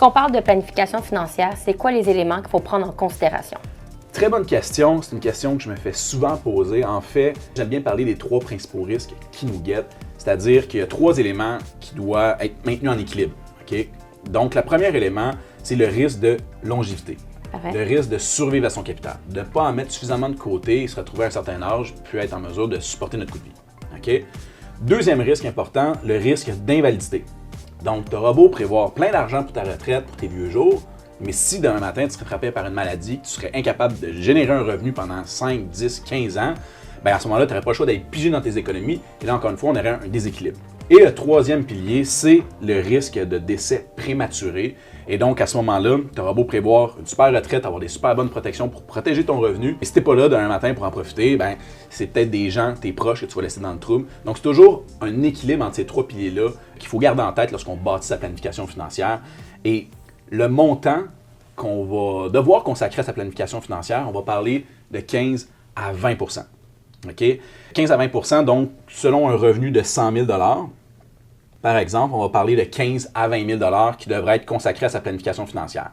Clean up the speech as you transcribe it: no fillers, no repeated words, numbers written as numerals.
Quand on parle de planification financière, c'est quoi les éléments qu'il faut prendre en considération? Très bonne question. C'est une question que je me fais souvent poser. En fait, j'aime bien parler des 3 principaux risques qui nous guettent. C'est-à-dire qu'il y a 3 éléments qui doivent être maintenus en équilibre. OK? Donc, le premier élément, c'est le risque de longévité. Le risque de survivre à son capital. De ne pas en mettre suffisamment de côté et se retrouver à un certain âge, puis être en mesure de supporter notre coût de vie. OK? Deuxième risque important, le risque d'invalidité. Donc, tu auras beau prévoir plein d'argent pour ta retraite, pour tes vieux jours, mais si demain matin, tu serais frappé par une maladie, que tu serais incapable de générer un revenu pendant 5, 10, 15 ans, bien à ce moment-là, tu n'aurais pas le choix d'être pigé dans tes économies. Et là, encore une fois, on aurait un déséquilibre. Et le troisième pilier, c'est le risque de décès prématuré. Et donc, à ce moment-là, tu auras beau prévoir une super retraite, avoir des super bonnes protections pour protéger ton revenu. Mais si tu n'es pas là demain matin pour en profiter, ben c'est peut-être des gens, tes proches, que tu vas laisser dans le trouble. Donc, c'est toujours un équilibre entre ces 3 piliers-là qu'il faut garder en tête lorsqu'on bâtit sa planification financière. Et le montant qu'on va devoir consacrer à sa planification financière, on va parler de 15 à 20 %. OK? 15 à 20 %, donc, selon un revenu de 100 000 $, par exemple, on va parler de 15 à 20 000 $ qui devraient être consacrés à sa planification financière.